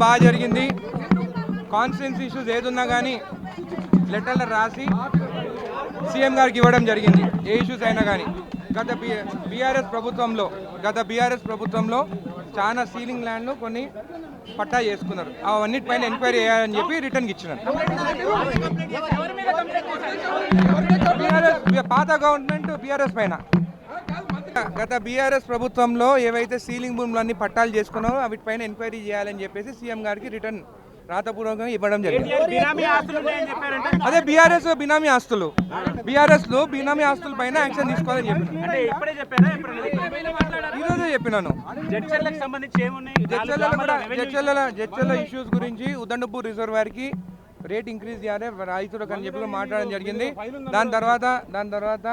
బాగా జరిగింది. Constituency issues ఏదున్నా కానీ లెటర్లు రాసి సీఎం గారికి ఇవ్వడం జరిగింది, ఏ ఇష్యూస్ అయినా కానీ. గత బీఆర్ఎస్ ప్రభుత్వంలో చాలా సీలింగ్ ల్యాండ్లు కొన్ని పట్టా చేసుకున్నారు. అవన్నిటిపైన ఎంక్వైరీ చేయాలని చెప్పి రిటర్న్కి ఇచ్చినారు. పాత గవర్నమెంట్ బీఆర్ఎస్ పైన గత బీఆర్ఎస్ ప్రభుత్వంలో ఏవైతే సీలింగ్ భూములన్నీ పట్టాలు చేసుకున్నారో వీటిపైన ఎంక్వైరీ చేయాలని చెప్పేసి సీఎం గారికి రిటర్న్ రాతపూర్వకంగా ఇవ్వడం జరిగింది. అదే బీఆర్ఎస్ బినామీ ఆస్తులు, బీఆర్ఎస్లో బినామీ ఆస్తుల పైన యాక్షన్ తీసుకోవాలని చెప్పాను. ఈరోజే చెప్పినాను. జడ్చర్ల ఇష్యూస్ గురించి ఉదండపూర్ రిజర్వాయర్కి రేట్ ఇంక్రీజ్ చేయాలి రైతులకు అని చెప్పి మాట్లాడడం జరిగింది. దాని తర్వాత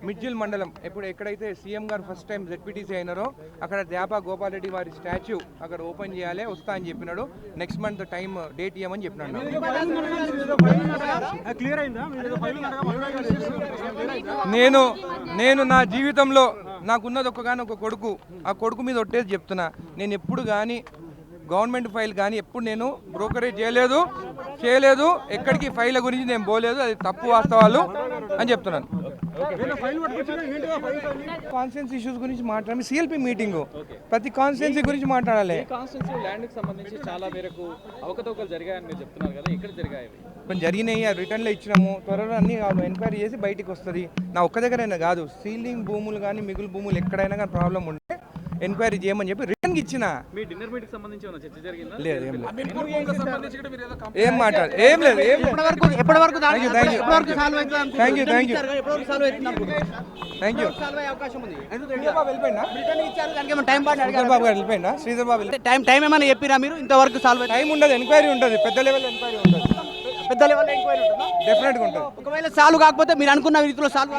మిడ్జిల్ మండలం ఎక్కడైతే సీఎం గారు ఫస్ట్ టైం జెడ్పీటీసీ అయినారో అక్కడ ద్యాపా గోపాల్ రెడ్డి వారి స్టాచ్యూ అక్కడ ఓపెన్ చేయాలి, వస్తా అని చెప్పినాడు. నెక్స్ట్ మంత్ టైం డేట్ ఇవ్వమని చెప్పినాడు. నేను నా జీవితంలో నాకున్నది ఒక కొడుకు, ఆ కొడుకు మీద ఒట్టేసి చెప్తున్నా, నేను ఎప్పుడు కానీ గవర్నమెంట్ ఫైల్ కానీ ఎప్పుడు నేను బ్రోకరేజ్ చేయలేదు, ఎక్కడికి ఫైల్ గురించి నేను పోలేదు, అది తప్పు వాస్తవాలు అని చెప్తున్నాను. కాన్స్టిట్యున్సీ ఇష్యూస్ గురించి మాట్లాడాలి, సిఎల్పి మీటింగ్ ప్రతి కాన్స్టిట్యున్సీ గురించి మాట్లాడాలి. ల్యాండ్కి సంబంధించి చాలా మేరకు అవకతవకలు జరిగాయని మీరు చెప్తున్నారు కదా, ఎక్కడ జరిగాయి? కొన్ని జరిగినాయి, రిటర్న్లో ఇచ్చినాము, త్వరలో అన్ని ఎంక్వైరీ చేసి బయటికి వస్తుంది. నా ఒక్క దగ్గరైనా కాదు, సీలింగ్ భూములు కానీ మిగులు భూములు ఎక్కడైనా కానీ ప్రాబ్లం ఉంటే ఎంక్వైరీ చేయమని చెప్పి రిటర్న్కి ఇచ్చిన. మీ డిన్నర్ మీటింగ్ సంబంధించి ఏమైనా చర్చ జరిగిందా? లేదు, ఏం మాట్లాడు, ఏం లేదు. శ్రీధర్ బాబు టైం ఏమైనా చెప్పిరా మీరు? ఇంతవరకు సాల్వ్ టైం ఉండదు, ఎంక్వైరీ ఉంటుంది, పెద్ద లెవెల్ ఎంక్వైరీ ఉంటుంది, పెద్ద లెవెల్ ఎంక్వైరీ ఉంటుందా? డెఫినెట్గా ఉంటుంది. ఒకవేళ సాల్వ్ కాకపోతే మీరు అనుకున్న రీతిలో సాల్వ్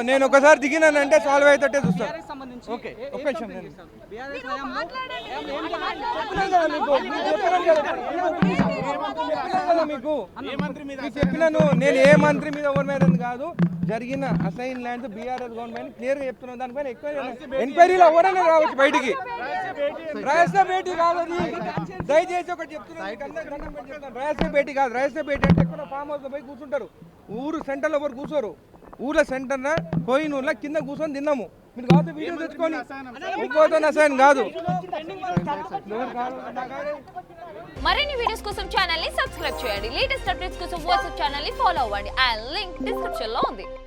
నేను ఒకసారి దిగినానంటే సాల్వ్ అయితే చూస్తాను. ఓకే, ఒక్క నిమిషం. మీకు చెప్పినాను, నేను ఏ మంత్రి మీద ఎవరి మీద కాదు, జరిగిన assign lands BRS government clear గా చెప్తున్నాను. దానిపైన ఎంక్వైరీలో ఎవరైనా రావచ్చు బయటికి. రహస్య భేటీ కాదు, దయచేసి ఒకటి చెప్తున్నాను, రహస్య భేటీ కాదు. రహస్య భేటీ అంటే ఎక్కడ ఫామ్ హౌస్ లో పోయి కూర్చుంటారు, ఊరు సెంటర్లో ఎవరు కూర్చోరు. ఊర్లో సెంటర్ పోయిన ఊర్లో కింద కూర్చొని తిన్నాము. మీరు కాదు వీడియో తెచ్చుకొని ఇంకోతో అసైన్ కాదు. మరిన్ని వీడియోస్ కోసం ఛానల్ ని సబ్స్క్రైబ్ చేయండి. లేటెస్ట్ అప్డేట్స్ కోసం వాట్సాప్ ఛానల్ ని ఫాలో అవ్వండి. ఆ లింక్ డిస్క్రిప్షన్ లో ఉంది.